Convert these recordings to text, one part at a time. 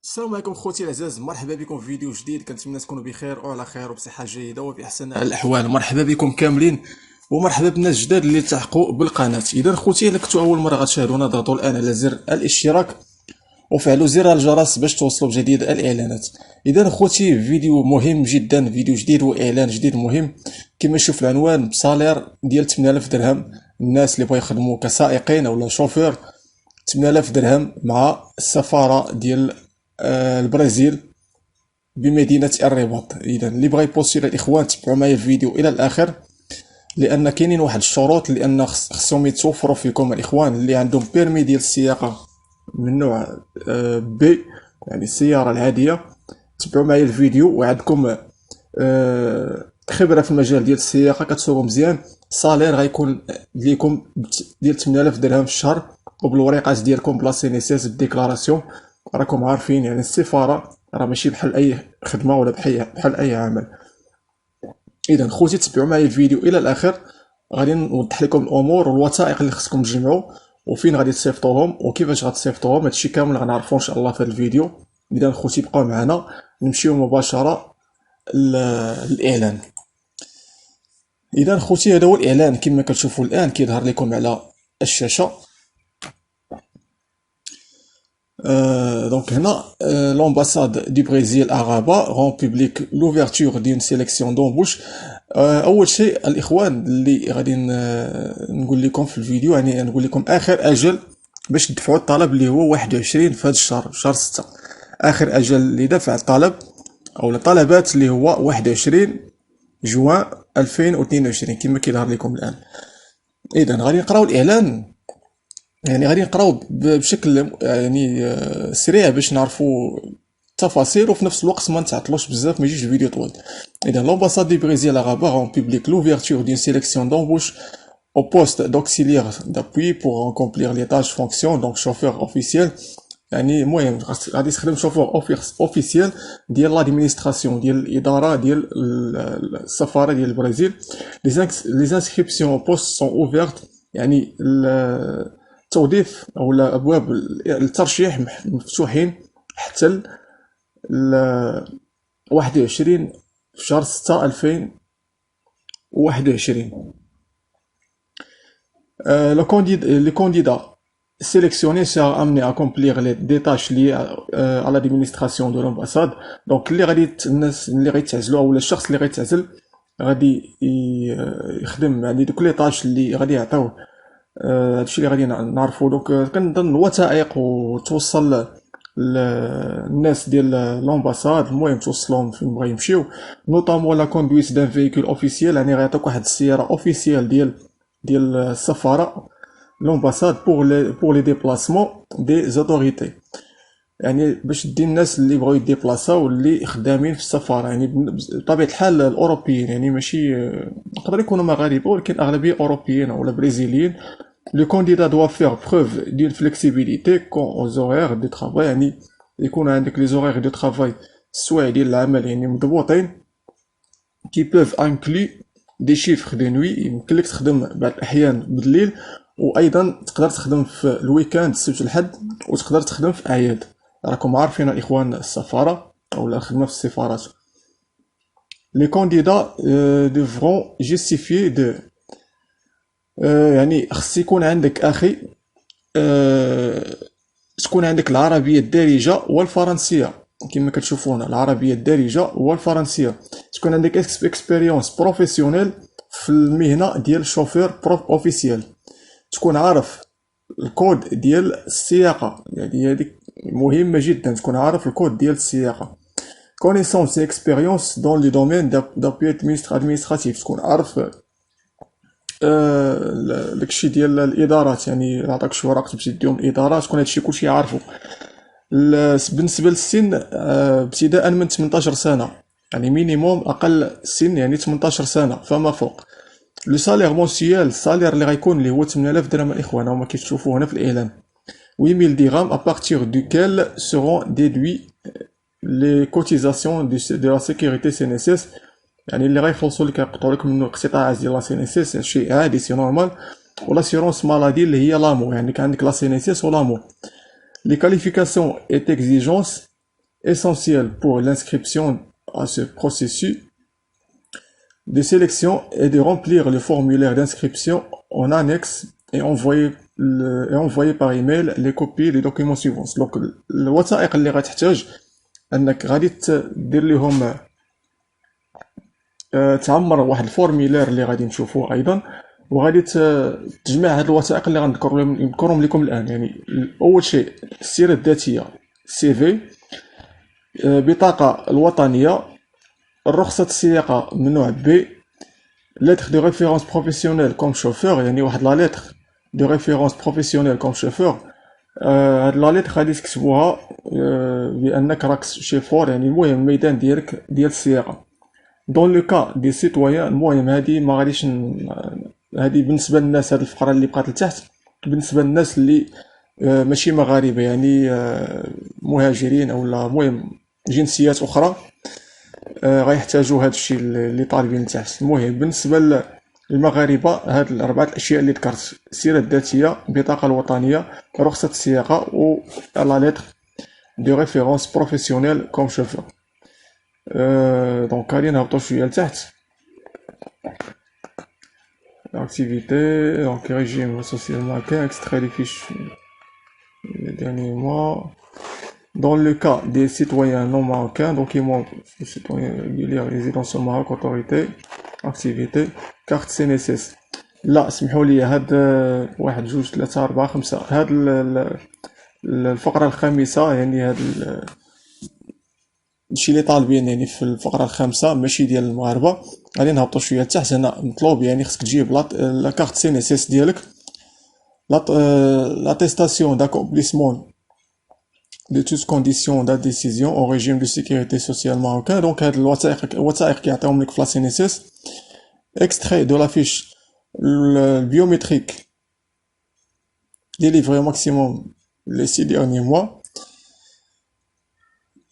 السلام عليكم خوتي العزاز، مرحبا بكم في فيديو جديد. كنتمنى تكونوا بخير وعلى خير وبصحه جيده وفي احسن الاحوال. مرحبا بكم كاملين ومرحبا بالناس الجداد اللي التحقوا بالقناه. اذا خوتي الا كنتوا اول مره غتشاهدونا ضغطوا الان على زر الاشتراك وفعلوا زر الجرس باش توصلوا بجديد الاعلانات. اذا خوتي فيديو مهم جدا، فيديو جديد واعلان جديد مهم. كما تشوف العنوان، بصالير ديال 8000 درهم الناس اللي بغاو يخدموا كسائقين او شوفور. 8000 درهم مع السفاره ديال البرازيل بمدينة الرباط. إذا اللي بغى يبوستيل الإخوان تبعوا معايا الفيديو إلى الآخر، لأن كاينين واحد الشروط، لأن خصهم يتوفروا فيكم الإخوان اللي عندهم بيرمي ديال السياقة من نوع بي، يعني السيارة العادية. تبعوا معايا الفيديو وعندكم خبرة في المجال ديال السياقة، كتسوقوا مزيان. الصالير غيكون ليكم ديال 8000 درهم في الشهر، وبالوريقات ديالكم بلا سينيسيس بالديكلاراسيون. راكم عارفين يعني السفارة راه ماشي بحال اي خدمه ولا بحال اي عمل. اذا خوتي تبعوا معايا الفيديو الى الاخر، غادي نوضح لكم الامور والوثائق اللي خصكم تجمعوا وفين غادي تصيفطوهم وكيفاش غتصيفطوهم. هادشي كامل غنعرفو ان شاء الله في هذا الفيديو. اذا خوتي بقاو معنا، نمشيو مباشره للاعلان. اذا خوتي هذا هو الاعلان كما كتشوفوا الان كيظهر لكم على الشاشه. Donc l'ambassade du Brésil à Rabat rend public l'ouverture d'une sélection d'embauche. اول شيء الاخوان اللي غادي نقول لكم في الفيديو، يعني نقول لكم اخر اجل باش تدفعوا الطلب اللي هو 21 في هذا الشهر، شهر 6. اخر اجل لدفع الطلب او الطلبات اللي هو 21 جوان 2022 كما كيظهر لكم الان. اذا غادي نقراو الاعلان، يعني غادي نقراو بشكل يعني سريع باش نعرفوا التفاصيل وفي نفس الوقت ما نتعطلوش بزاف، ما يجيش الفيديو طويل. اذا l'ambassade du Brésil à Rabat rend public l'ouverture d'une sélection d'embauche au poste d'auxiliaire d'appui pour accomplir les tâches fonctions donc chauffeur officiel. يعني المهم غادي تخدم شوفور اوفيسيال ديال لادمينستراسيون ديال الاداره ديال السفاره ديال البرازيل. لي انسكريبسيون بوست سون اوفيرت، يعني التوظيف او ابواب الترشيح مفتوحين حتى ل 21 في شهر 6 2021. Les candidats sélectionnés sera amené à accomplir des tâches liées à l'administration de l'ambassade. Donc اللي غادي الناس اللي غيتعزلوا او الشخص اللي غيتعزل غادي يخدم يعني دوك لي طاش اللي غادي يعطيوه. هادشي اللي غادي نعرفو. دونك كنظن الوثائق وتوصل للناس ديال لامباساد، المهم توصلهم فين بغا يمشيو. نوطامون لا كوندويت دان فيكول اوفيسيال، يعني غيعطيوك واحد السياره اوفيسيال ديال السفاره لامباساد بور لي ديبلاسمون دي زوتوريتي، يعني باش دي الناس اللي بغاو يديبلاصاو اللي خدامين في السفاره، يعني بطبيعه الحال الاوروبيين، يعني ماشي يقدر يكونوا مغاربه ولكن اغلبيه اوروبيين ولا بريزيليين. لو كانديدا دوا فيغ بروف دون فليكسيبيليتي كون او زورير دو ترافاي، يعني يكون عندك لي زورير دو ترافاي السوايع ديال العمل يعني مضبوطين، كي بوف انكلي دي شيفر دو نوي، يمكن لك تخدم بعض الاحيان بالليل، وايضا تقدر تخدم في الويكاند السبت والحد، وتقدر تخدم في اعياد. راكم عارفين الاخوان السفاره او الخدمه في السفارات. لي كانديدا ديفرون جيستيفيي دو، يعني خص يكون عندك اخي تكون عندك العربيه الدارجه والفرنسيه كما كتشوفونا، العربيه الدارجه والفرنسيه. تكون عندك اكسبيريونس بروفيسيونيل في المهنه ديال شوفير بروف اوفيسيال. تكون عارف الكود ديال السياقه، يعني هذيك مهمه جدا، تكون عارف الكود ديال السياقه. connaissance et expérience dans le domaine d'appui administratif، تكون عارف داكشي ديال الادارات، يعني عطاك شي ورق تمشي ديهم الادارات، تكون هادشي كلشي عارفو. بالنسبه للسن ابتداء من 18 سنه، يعني مينيموم اقل سن يعني 18 سنه فما فوق. لو سالير مونسيال، السالير اللي غيكون اللي هو 8000 درهم الاخوان، هما كيشوفوه هنا في الاعلان. 8000 dirhams à partir duquel seront déduits les cotisations de la sécurité CNSS، يعني اللي غيخلصوا لك يقطعوا لك منه اقتطاعات ديال لا CNSS، شيء عادي سي نورمال. والاسيرونس مالادي اللي هي لامو، يعني كان عندك لا CNSS ولامو. Les qualifications et exigences essentiel pour l'inscription à ce processus de sélection est de remplir le formulaire d'inscription en annexe et envoyer par email les copies des documents suivants. Donc الوثائق اللي غتحتاج انك غادي دير لهم تعمر واحد الفورميلير اللي غادي نشوفوه ايضا، وغادي تجمع هاد الوثائق اللي غنذكرهم لكم الان. يعني اول شيء السيره الذاتيه سي في، بطاقه الوطنيه، الرخصه السياقه من نوع بي، lettre de référence professionnelle comme chauffeur، يعني واحد لا lettre de référence professionnelle comme chauffeur. هاد لا lettre غادي تكتبوها بانك راك شيفور، يعني المهم الميدان ديالك ديال السياقه. دون لو كا دي سيتويان، المهم هادي ما غاديش هادي بالنسبه للناس، هاد الفقره اللي بقات لتحت بالنسبه للناس اللي ماشي مغاربه، يعني مهاجرين اولا المهم جنسيات اخرى غيحتاجوا هاد الشيء اللي طالبين لتحت. المهم بالنسبه للمغاربه هاد الاربعه الاشياء اللي ذكرت: السيره الذاتيه، البطاقه الوطنيه، رخصه السياقه، و لا ليتر دو ريفيرونس بروفيسيونيل كوم شوفور. دونك غادي نهبطو شويه لتحت. l'activité, donc régime social marocain, extrait des fiches les derniers mois. Dans le cas des citoyens non marocains, donc les citoyens réguliers résidant sur Maroc, autorité, activité, carte CNSS. لا سمحوا لي، هاد 1 2 3 4 5 هاد الفقرة الخامسة، يعني هاد الشيء اللي طالبين يعني في الفقرة الخامسة ماشي ديال المغاربة. غادي نهبطو شوية لتحت. هنا مطلوب يعني خصك تجيب لا كارت سي ان اس اس ديالك، l'attestation d'accomplissement de toutes conditions de décision au régime de sécurité sociale marocain. Donc هاد الوثائق كيعطيهم لك في لا سي ان اس اس. extrait de la fiche biométrique délivré au maximum les 6 derniers mois.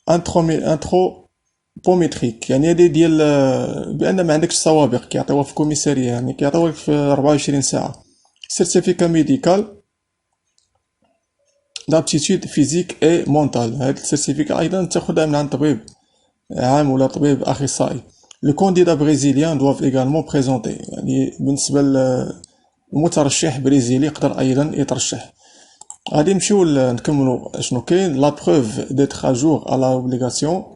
انتروبوميتريك، يعني هادي ديال بان ما عندكش سوابق، كيعطيوها في الكوميساريه، يعني كيعطيوها في 24 ساعه. سيرتيفيكا ميديكال d'aptitude physique et mentale، هاد السيرتيفيكا ايضا تاخدها من عند طبيب عام ولا طبيب اخصائي. لو كانديدا بريزيليان دوف ايغالمون بريزونتي، يعني بالنسبه للمترشح بريزيلي يقدر ايضا يترشح. غادي نمشيو نكملوا شنو كاين. لا بروف ديتر ا جور ا لا اوبليغاسيون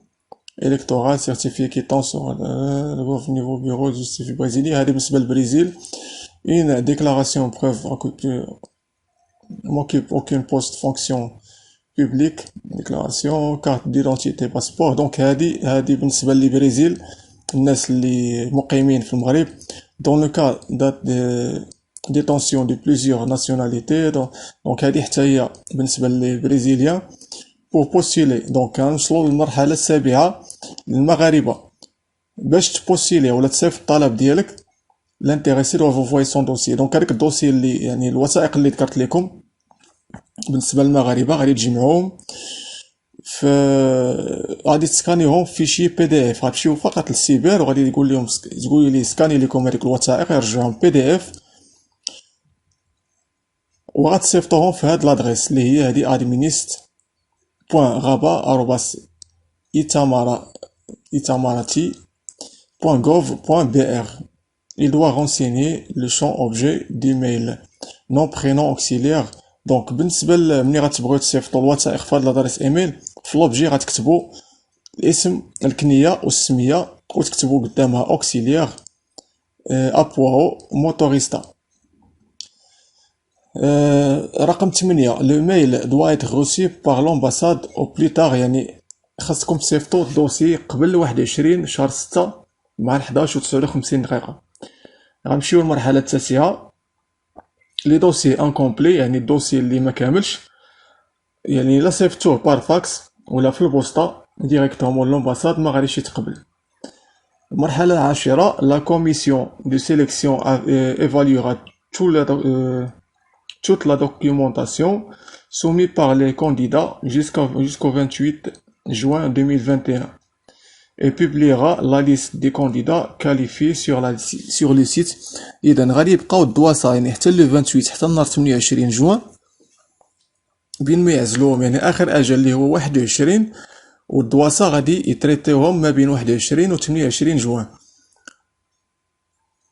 électorale certifié quittant sur le niveau bureau du justice brésilien. هذه بالنسبة للبرازيل. une déclaration preuve aucune poste fonction publique, déclaration carte d'identité passeport. donc هذه بالنسبة للبرازيل الناس اللي مقيمين في المغرب. dans le cas de détention de plusieurs nationalités. donc هذه حتى هي بالنسبة للبرازيليان. pour postuler donc غنوصلوا للمرحله السابعه للمغاربه. باش تبوستيلي ولا تصيفط الطلب ديالك، l'intéressé doit envoyer son dossier. donc هذاك الدوسي اللي يعني الوثائق اللي ذكرت لكم بالنسبه للمغاربه غادي تجمعوهم في غادي تسكانيهم في فيشي بي دي اف. غتمشيو فقط للسيبر وغادي تقول لي سكاني لكم هذيك الوثائق، يرجعوهم بي دي اف وغتصيفطوهم في هاد لادريس اللي هي هذه administ.rabat@itamarati.gov.br. il doit renseigner le champ objet du mail, nom prénom auxiliaire. donc بالنسبه ملي غتبغيو تصيفطوا الوثائق في هاد لادريس ايميل، في لوبجي غتكتبوا الاسم، الكنيه والسميه، وتكتبوا قدامها auxiliaire ابواو موتوريستا. رقم 8 le mail doit être reçu par l'ambassade au plus tard. يعني خاصكم تصيفطوا الدوسي قبل 21 شهر 6 مع 11:59. غنمشيو للمرحله التاسعه، لي دوسي انكومبلي، يعني الدوسي اللي ما كاملش، يعني لا صيفطوه بار فاكس ولا في البوسطه ديريكتومون للامباساد ما غاديش يتقبل. المرحله العاشره la commission de sélection évaluera toute la documentation soumise par les candidats jusqu'au 28 juin 2021 et publiera la liste des candidats qualifiés sur le site. إذن غادي يبقاو الدواسة يعني حتى ل 28 حتى نهار 28 جوان بين ما يعزلوهم، يعني آخر أجل اللي هو 21، والدواسة غادي يتريتيوهم ما بين 21 و 28 جوان.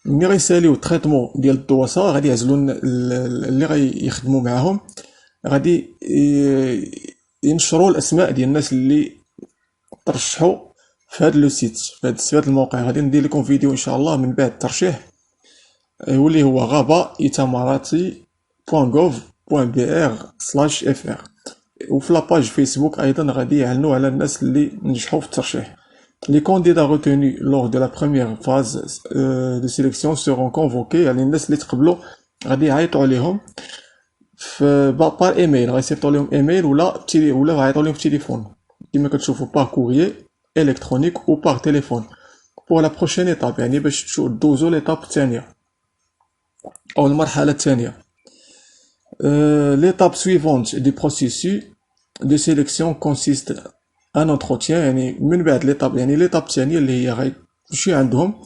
ملي غيساليو التريتمون ديال الدواسة غادي يعزلو اللي غيخدمو معاهم، غادي ينشروا الاسماء ديال الناس اللي ترشحوا في هذا لو سيت، في هذا الموقع. غادي ندير لكم فيديو ان شاء الله من بعد الترشيح، واللي هو غابة-itamaraty.gov.br/fr. وفي لاباج فيسبوك ايضا غادي يعلنوا على الناس اللي نجحوا في الترشيح. Les candidats retenus lors de la première phase de sélection seront convoqués. يعني الناس اللي تقبلوا غادي يعيطوا عليهم في بار ايميل، غيصيفطوا لهم ايميل ولا غيعيطوا لهم في تليفون كما كتشوفوا بار كوريي الكترونيك او بار تليفون. pour la prochaine étape يعني باش دوزو ليطاب الثانيه او المرحله الثانيه. l'étape suivante du processus de sélection consiste ان entretien. يعني من بعد ليطاب، يعني ليطاب الثانيه اللي هي غيمشي عندهم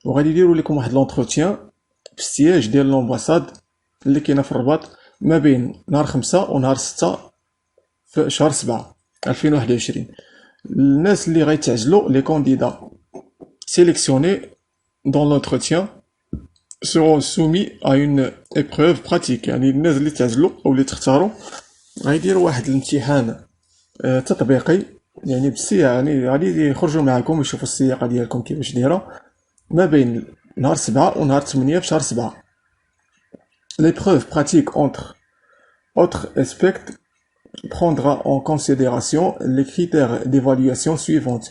وغادي يديروا لكم واحد لونتروتيان في السياج ديال لومباساد اللي كاينه في الرباط ما بين نهار 5 ونهار 6 في شهر 7 2021. الناس اللي غيتعزلوا لي كانديدا sélectionnés dans l'entretien seront soumis à une épreuve pratique. يعني الناس اللي تعزلوا او اللي تختاروا غيديروا واحد الامتحان تطبيقي، يعني بالسياق، يعني غادي يخرجوا معكم يشوفوا السياقه ديالكم كيفاش دايره ما بين نهار 7 ونهار 8 في شهر 7. L'épreuve pratique entre autres aspects prendra en considération les critères d'évaluation suivants: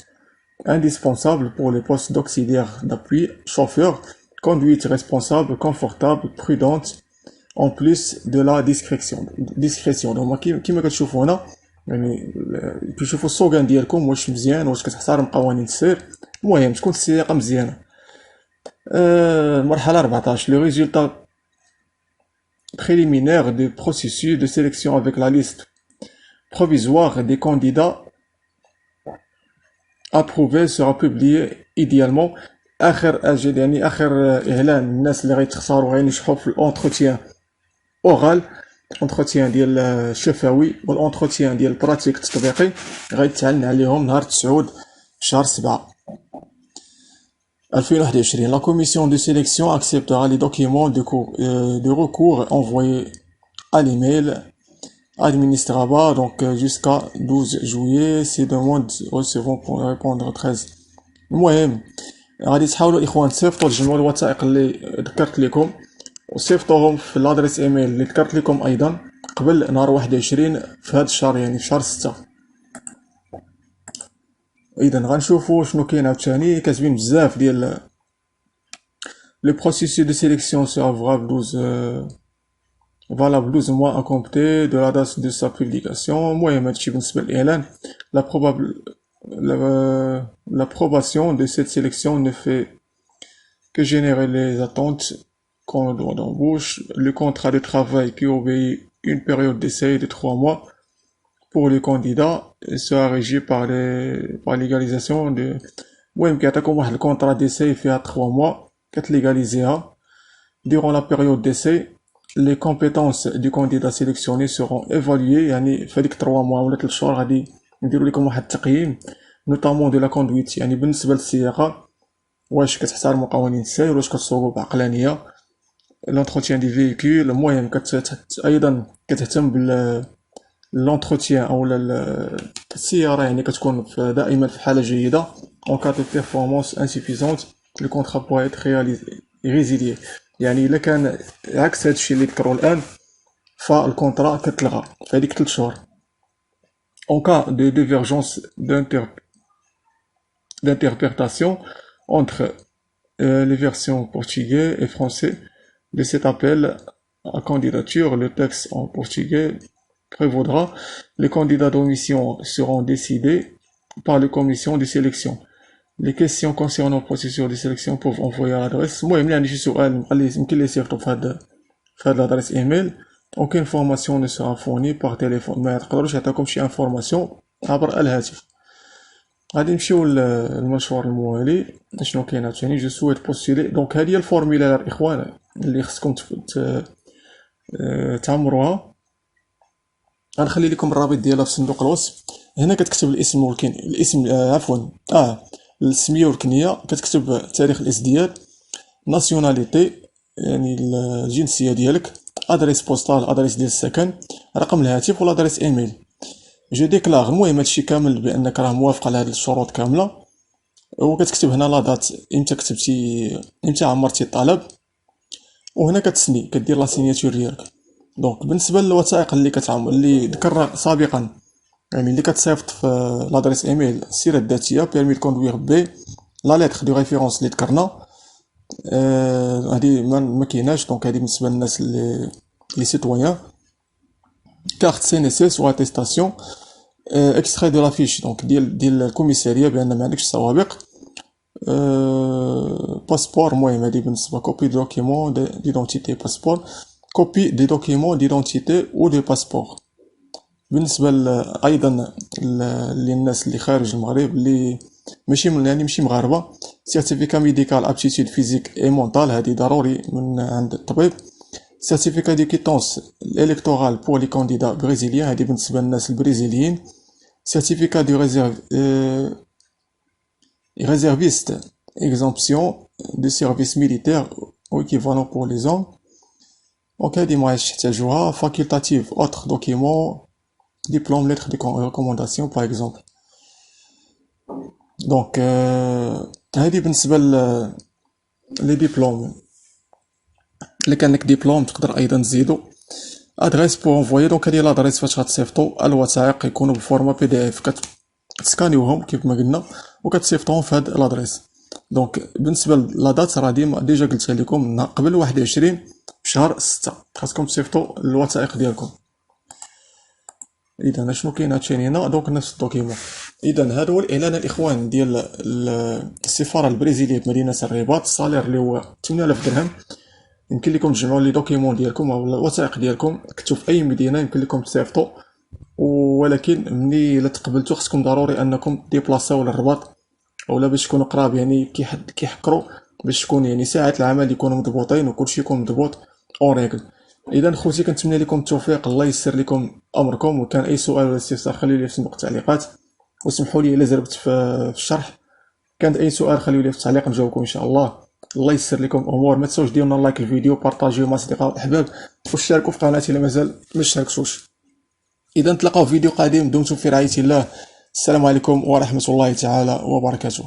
indispensables pour les postes d'auxiliaire d'appui, chauffeur, conduite responsable, confortable, prudente, en plus de la discrétion. donc كيما كتشوفوا هنا يعني كيشوفوا السوغان ديالكم واش مزيان، واش كتحترم قوانين السير، المهم تكون السياقه مزيانه. المرحله 14 le résultat préliminaire du processus de sélection avec la liste provisoire des candidats approuvés sera publié idéalement اخر اجل، يعني اخر اعلان الناس اللي غيتختاروا غينجحوا في الانتروتيان اورال، الانتروتيان ديال الشفوي والانتروتيان ديال البراتيك التطبيقي غيتعلن عليهم نهار 9 شهر 7 2021. La commission de sélection acceptera les documents de recours envoyés à l'email administrava donc jusqu'à 12 juillet. Ces demandes recevront pour répondre 13. المهم غادي تحاولوا الاخوان تصيفطوا تجمعوا الوثائق اللي ذكرت لكم وصيفطوهم في الادريس ايميل اللي ذكرت لكم ايضا قبل نهار 21 في هذا الشهر، يعني في شهر 6. اذا غنشوفوا شنو كاين عاوتاني. كاتبين بزاف ديال le processus de sélection sera valable 12 mois à compter de la date de sa publication. المهم هادشي بالنسبه للاعلان. L'approbation de cette sélection ne fait que générer les attentes qu'on le droit d'embauche. Le contrat de travail qui obéit une période d'essai de 3 mois pour les candidats sera régi par l'égalisation de. المهم كيعطيكم واحد الكونطرا ديساي فيها 3 mois كتليغاليزيها. Durant la période d'essai, les compétences du candidat sélectionné seront évaluées. يعني في هذيك 3 mois ولا 3 شهور غادي نديروا لكم واحد التقييم notamment de la conduite، يعني بالنسبه للسياقه واش كتحترموا قوانين السير، واش كتسوقوا بعقلانيه، l'entretien du véhicule. المهم ايضا كتهتم لونتروتيان او السياره، يعني كتكون دائما في حاله جيده. en cas de performance insuffisante le contrat pourra être résilié. يعني الا كان عكس هادشي اللي ذكروا الان فالكونطرا كتلغى في هذيك 3 شهور. en cas de divergence d'interprétation entre les versions portugais et français de cet appel à candidature, le texte en portugais prévaudra. Les candidats d'omission seront décidés par les commissions de sélection. Les questions concernant le processus de sélection peuvent envoyer à l'adresse. المهم اللي عندي شي سؤال يمكن لي يصيفطوا في هاد l'adresse email. aucune information ne sera fournie par téléphone. ما تقدروش يعطيكم شي انفورماسيون عبر الهاتف. غادي نمشيو للمشوار الموالي شنو كاين عاوتاني. جو سويت بوستولي. دونك هذه هي الفورمولير الاخوان اللي خصكم تعمروها. غنخلي لكم الرابط ديالها في صندوق الوصف. هنا كتكتب الاسم الاسم عفوا السميه والكنيه، كتكتب تاريخ الازدياد، ناسيوناليتي يعني الجنسيه ديالك، ادريس بوستال ادريس ديال السكن، رقم الهاتف ولا ادريس ايميل. جو ديكلاغ، المهم هادشي كامل بانك راه موافق على هاد الشروط كامله. وكتكتب هنا لا دات امتى كتبتي، امتى عمرتي الطلب. وهنا كتسني كدير لا سيناتور ديالك. دونك بالنسبه للوثائق اللي كتعمل اللي ذكرنا سابقا، يعني اللي كتصيفط في لادريس ايميل السيره الذاتيه بيرمي كوندوير بي، لا ليتر دو ريفيرونس اللي ذكرنا. هادي ما كايناش، دونك هادي بالنسبه للناس لي سيتويان. كارت سي ان اس اس و اتيستاسيون، اكستري دو لافيش دونك ديال الكوميساريه بان ما عندكش سوابق. باسبور، المهم هادي بالنسبه كوبي دو دوكيمون ديدونتيتي باسبور، كوبي دي دوكيمون ديدونتيتي و دو باسبور. بالنسبه ايضا للناس اللي خارج المغرب اللي ماشي من يعني ماشي مغاربه، سيرتيفيكا ميديكال ابتيتود فيزيك اي مونطال، هذه ضروري من عند الطبيب. سيرتيفيكا دي كيتونس الكتورال بور لي كانديدا بريزيليان، هذه بالنسبه للناس البرازيليين. سيرتيفيكا دو ريزيرف réserviste, exemption de service militaire ou équivalent pour les hommes. Ok, dis-moi, facultative, autre document, diplôme, lettre de recommandation, par exemple. Donc, هذه بالنسبة لي ديبلوم. اللي كان لك ديبلوم تقدر ايضا تزيدو ادريس بو انفويي. دونك هذه لادريس فاش غتصيفطو الوثائق يكونوا بفورما بي دي اف، كتسكانيوهم كيف ما قلنا وكتصيفطوهم في هاد لادريس. دونك بالنسبه لا دات راه ديجا قلتها لكم قبل 21 شهر 6 خاصكم تصيفطوا الوثائق ديالكم. اذا شنو كاين هادشي هنا، دونك نفس الدوكيمون. اذا هذا هو الاعلان الاخوان ديال السفاره البرازيليه بمدينه الرباط. الصالير اللي هو 8000 درهم. يمكن لكم تجمعوا لي دوكيمون ديالكم او الوثائق ديالكم، كنتو في اي مدينه يمكن لكم تصيفطوا. ولكن ملي الا تقبلتوا خصكم ضروري انكم ديبلاصاو للرباط، اولا باش تكونوا قراب يعني كيحقروا، باش تكون يعني ساعات العمل يكونوا مضبوطين وكلشي يكون مضبوط اون ريغل. اذا خوتي كنتمنى لكم التوفيق، الله يسر لكم امركم. وكان اي سؤال ولا استفسار خليو لي في صندوق التعليقات، وسمحوا لي الا زربت في الشرح. كان اي سؤال خليو لي في التعليق نجاوبكم ان شاء الله. الله يسر لكم الامور. ما تنساوش ديروا لايك الفيديو، بارطاجيو مع الاصدقاء والاحباب، واشتركوا في قناتي الا مازال ما اشتركتوش. اذا نتلاقاو في فيديو قادم، دمتم في رعايه الله. السلام عليكم ورحمه الله تعالى وبركاته.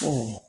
أوه.